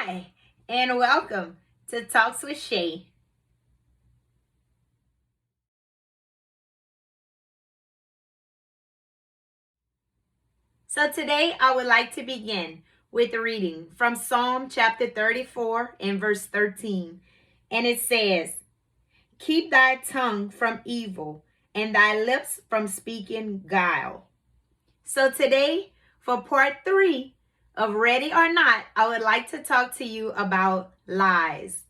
Hi, and welcome to Talks with Shay. So today I would like to begin with reading from Psalm chapter 34 and verse 13. And it says, "Keep thy tongue from evil and thy lips from speaking guile." So today, for part 3 of Ready or Not, I would like to talk to you about lies.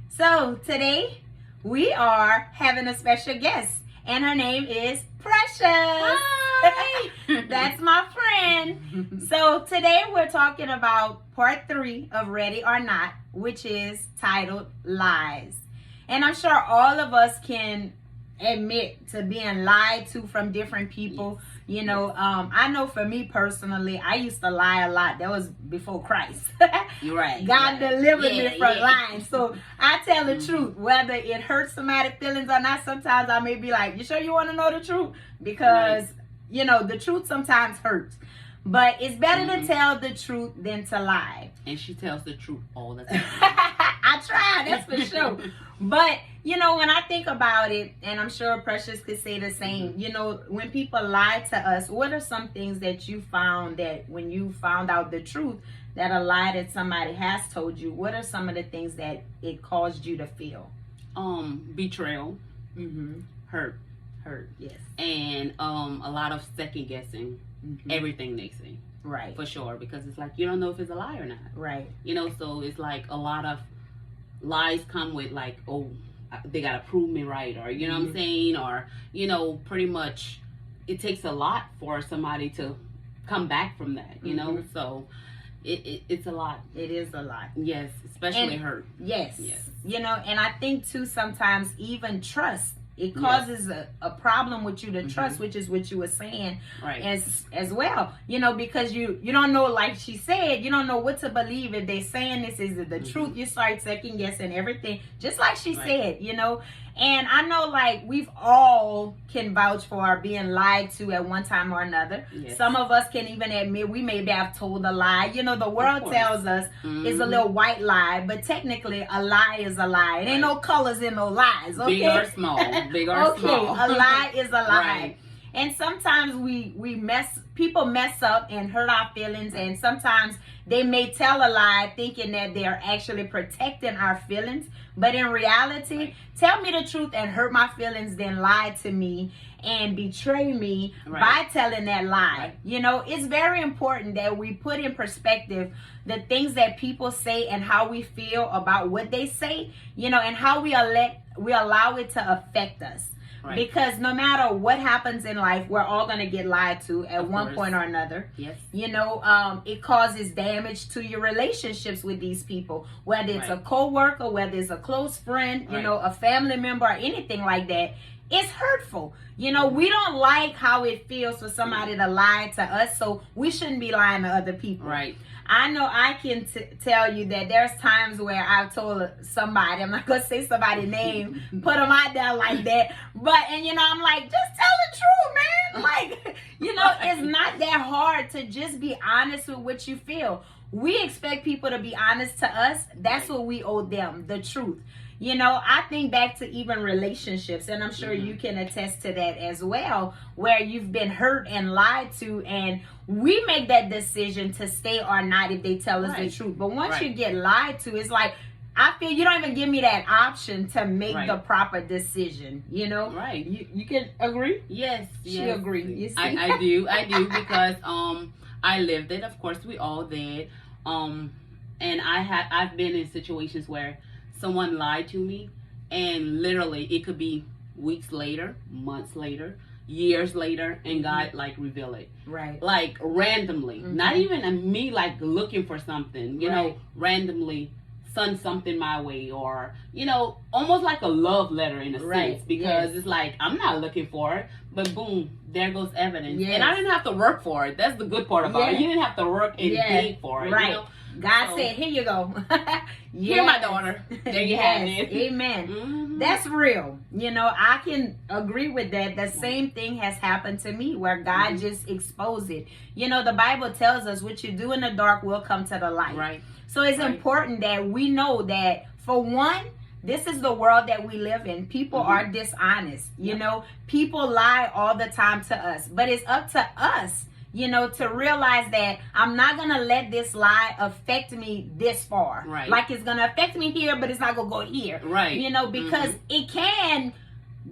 So today we are having a special guest, and her name is Precious. Hi. That's my friend. So today we're talking about part 3 of Ready or Not, which is titled Lies. And I'm sure all of us can admit to being lied to from different people. Yes. You know, I know for me personally, I used to lie a lot. That was before Christ. You're right. God delivered me from yeah. lying. So I tell the truth, whether it hurts somebody's feelings or not. Sometimes I may be like, "You sure you want to know the truth?" Because, you know, the truth sometimes hurts. But it's better to tell the truth than to lie. And she tells the truth all the time. I try, that's for sure. But, you know, when I think about it, and I'm sure Precious could say the same, you know, when people lie to us, what are some things that you found that when you found out the truth, that a lie that somebody has told you, what are some of the things that it caused you to feel? Betrayal, hurt, Yes. and a lot of second guessing everything they say. Right. For sure, because it's like you don't know if it's a lie or not. Right. You know, so it's like a lot of lies come with like, oh, they gotta prove me right, or you know what I'm saying, or you know, pretty much, it takes a lot for somebody to come back from that. You know, so it's a lot. It is a lot. Yes, especially And- hurt. Yes. Yes. You know, and I think too sometimes even trust, it causes a problem with you to trust, which is what you were saying Right. as well. You know, because you don't know, like she said, you don't know what to believe. If they're saying this is the truth, you start second guessing everything. Just like she said, you know. And I know, like, we've all can vouch for being lied to at one time or another. Yes. Some of us can even admit we maybe have told a lie. You know, the world course. tells us it's a little white lie, but technically a lie is a lie. It ain't no colors in no lies, okay? Big or small. Big or Okay, small. a lie is a lie. Right. And sometimes people mess up and hurt our feelings, and sometimes they may tell a lie thinking that they're actually protecting our feelings, but in reality, tell me the truth and hurt my feelings, then lie to me and betray me by telling that lie. Right. You know, it's very important that we put in perspective the things that people say and how we feel about what they say, you know, and how we allow it to affect us. Right. Because no matter what happens in life, we're all going to get lied to at one point or another. Yes. You know, it causes damage to your relationships with these people, whether it's a co-worker, whether it's a close friend, you know, a family member, or anything like that. It's hurtful. You know, we don't like how it feels for somebody to lie to us, so we shouldn't be lying to other people. Right. I know I can tell you that there's times where I've told somebody, I'm not going to say somebody's name, put them out there like that, and you know, I'm like, just tell the truth, man. Like, you know, it's not that hard to just be honest with what you feel. We expect people to be honest to us. That's what we owe them, the truth. You know, I think back to even relationships, and I'm sure you can attest to that as well, where you've been hurt and lied to, and we make that decision to stay or not if they tell us the truth. But once you get lied to, it's like, I feel you don't even give me that option to make the proper decision, you know? Right. You can agree? Yes. She yes. agree. You see? I do because I lived it. Of course, we all did. And I've been in situations where someone lied to me, and literally it could be weeks later, months later, years later, and God like reveal it. Right. Like randomly. Not even me like looking for something, you know, randomly send something my way, or you know, almost like a love letter in a sense, because it's like I'm not looking for it, but boom, there goes evidence. And I didn't have to work for it. That's the good part about it. You didn't have to work and dig for it. Right. You know? God said, here you go. Here, my daughter. There you have it. Amen. That's real. You know, I can agree with that. The same thing has happened to me where God just exposed it. You know, the Bible tells us what you do in the dark will come to the light. Right. So it's important that we know that, for one, this is the world that we live in. People are dishonest. You know, people lie all the time to us. But it's up to us, you know, to realize that I'm not going to let this lie affect me this far. Right. Like it's going to affect me here, but it's not going to go here. Right. You know, because it can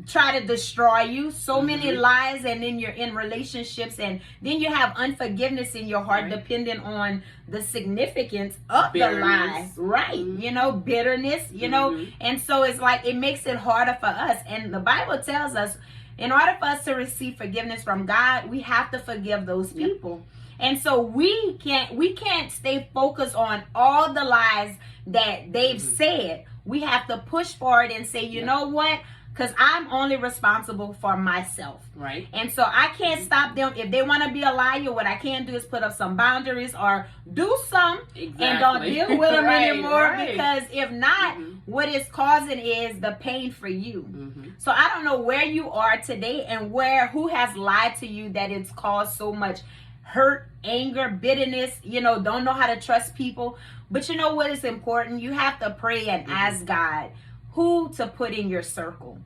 try to destroy you. So many lies, and then you're in relationships, and then you have unforgiveness in your heart, depending on the significance of the lie. Right. You know, bitterness, you know, and so it's like it makes it harder for us. And the Bible tells us, in order for us to receive forgiveness from God, we have to forgive those people. And so we can't stay focused on all the lies that they've said. We have to push forward and say, you know what? Because I'm only responsible for myself. Right. And so I can't stop them. If they want to be a liar, what I can do is put up some boundaries or do some and don't deal with them anymore. Because if not, what it's causing is the pain for you. So I don't know where you are today and who has lied to you that it's caused so much hurt, anger, bitterness, you know, don't know how to trust people. But you know what is important? You have to pray and ask God who to put in your circle.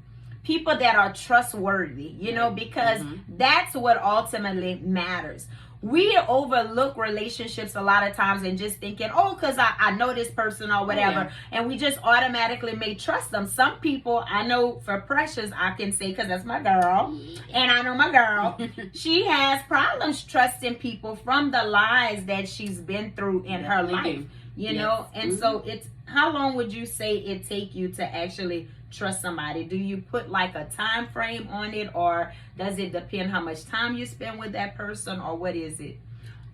People that are trustworthy, you know, because that's what ultimately matters. We overlook relationships a lot of times and just thinking, oh, because I know this person or whatever. And we just automatically may trust them. Some people, I know for Precious, I can say, because that's my girl. And I know my girl. She has problems trusting people from the lies that she's been through in her life. You know? And so it's, how long would you say it take you to actually trust somebody? Do you put like a time frame on it, or does it depend how much time you spend with that person, or what is it?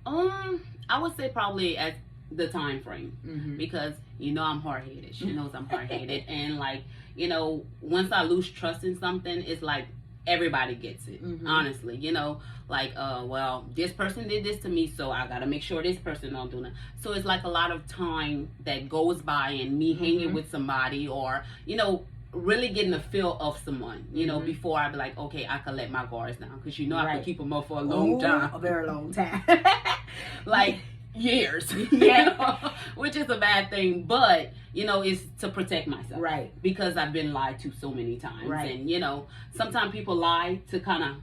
I would say probably at the time frame, because you know I'm hard-headed. She knows I'm hard-headed, and like, you know, once I lose trust in something, it's like everybody gets it. Honestly, you know, like well, this person did this to me, so I gotta make sure this person don't do that. So it's like a lot of time that goes by and me hanging with somebody, or you know, really getting a feel of someone, you know, before I be like, okay, I can let my guards down, because you know I can keep them up for a long time, a very long time. like years, you know, which is a bad thing, but you know, it's to protect myself, right? Because I've been lied to so many times, right? And you know, sometimes people lie to kind of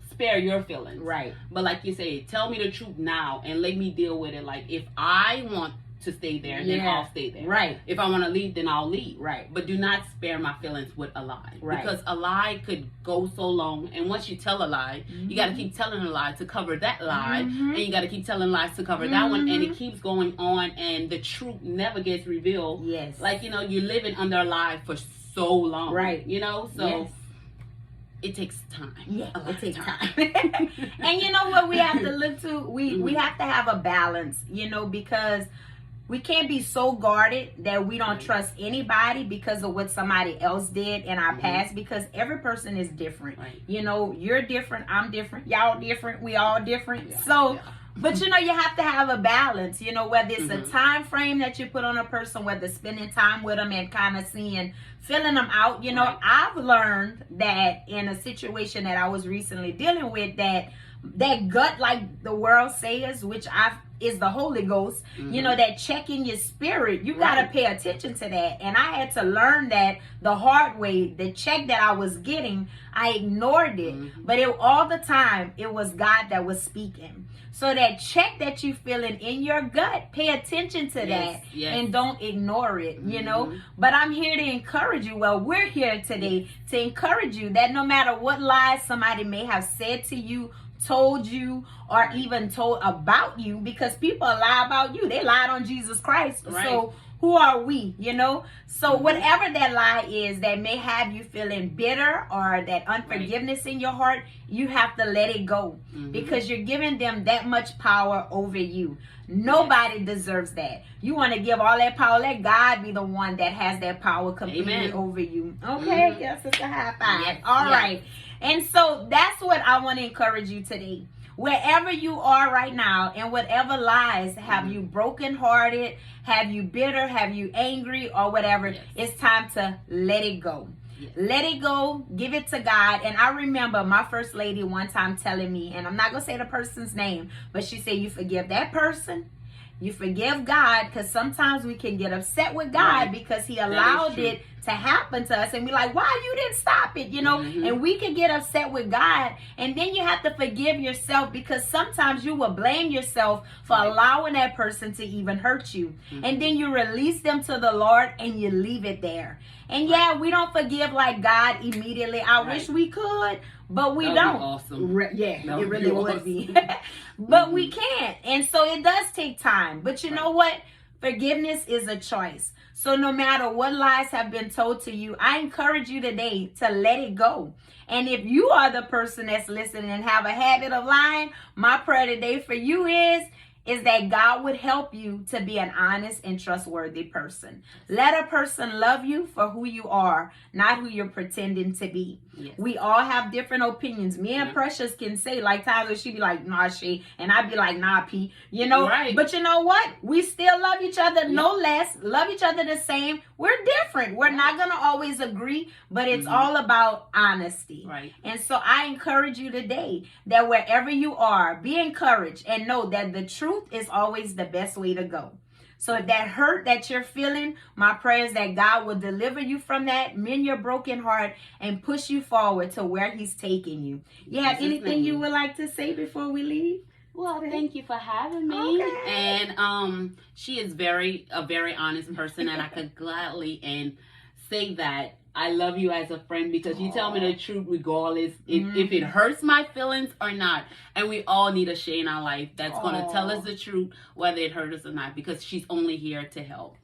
spare your feelings, right? But like you say, tell me the truth now and let me deal with it. Like if I want to stay there, then I'll stay there. Right. If I want to leave, then I'll leave. Right. But do not spare my feelings with a lie. Right. Because a lie could go so long, and once you tell a lie, you got to keep telling a lie to cover that lie, and you got to keep telling lies to cover that one, and it keeps going on, and the truth never gets revealed. Yes. Like, you know, you're living under a lie for so long. Right. You know, so it takes time. Yeah, it takes time. And you know what we have to look to? We have to have a balance, you know, because we can't be so guarded that we don't trust anybody because of what somebody else did in our past, because every person is different. Right. You know, you're different, I'm different, y'all different, we all different. But you know, you have to have a balance, you know, whether it's a time frame that you put on a person, whether spending time with them and kind of filling them out. You know, I've learned that in a situation that I was recently dealing with, that gut, like the world says, which is the Holy Ghost, you know, that check in your spirit, you got to pay attention to that. And I had to learn that the hard way. The check that I was getting, I ignored it, but all the time it was God that was speaking. So that check that you feeling in your gut, pay attention to that and don't ignore it, you know. But I'm here to encourage you. Well, we're here today to encourage you that no matter what lies somebody may have said to you, told you, or even told about you, because people lie about you. They lied on Jesus Christ. So who are we, you know? So whatever that lie is that may have you feeling bitter or that unforgiveness in your heart, you have to let it go, because you're giving them that much power over you. Nobody deserves that. You want to give all that power, let God be the one that has that power completely over you. Okay, yes, it's a high five. All right. And so that's what I want to encourage you today. wherever you are right now, and whatever lies have you brokenhearted, have you bitter, have you angry, or whatever, it's time to let it go. Let it go, give it to God. And I remember my first lady one time telling me, and I'm not going to say the person's name, but she said, you forgive that person, you forgive God, because sometimes we can get upset with God because he allowed it to happen to us, and we're like, why you didn't stop it, you know? And we can get upset with God, and then you have to forgive yourself, because sometimes you will blame yourself for allowing that person to even hurt you. And then you release them to the Lord and you leave it there. And we don't forgive like God immediately. I wish we could, but we don't. Awesome. It really would be. But we can't. And so it does take time. But you know what? Forgiveness is a choice. So no matter what lies have been told to you, I encourage you today to let it go. And if you are the person that's listening and have a habit of lying, my prayer today for you is that God would help you to be an honest and trustworthy person. Let a person love you for who you are, not who you're pretending to be. We all have different opinions. Me and Precious can say, like Tyler, she'd be like, nah, Shay, and I'd be like, nah, P. You know, but you know what? We still love each other, no less, love each other the same. We're different. We're not going to always agree, but it's all about honesty. And so I encourage you today that wherever you are, be encouraged and know that the truth is always the best way to go. So if that hurt that you're feeling, my prayer is that God will deliver you from that, mend your broken heart, and push you forward to where he's taking you. You have anything you would like to say before we leave? Well, thank you for having me. And she is a very honest person, and I could gladly say that I love you as a friend, because you tell me the truth regardless if it hurts my feelings or not. And we all need a Shay in our life that's going to tell us the truth, whether it hurts us or not, because she's only here to help.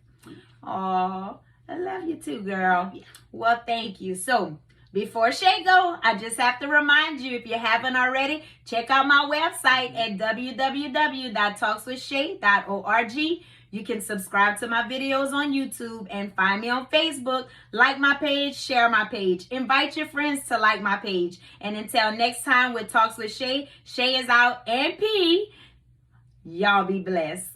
Oh, I love you too, girl. Well, thank you. So before Shay go, I just have to remind you, if you haven't already, check out my website at www.talkswithshay.org. You can subscribe to my videos on YouTube and find me on Facebook. Like my page, share my page. Invite your friends to like my page. And until next time with Talks with Shay, Shay is out and P. Y'all be blessed.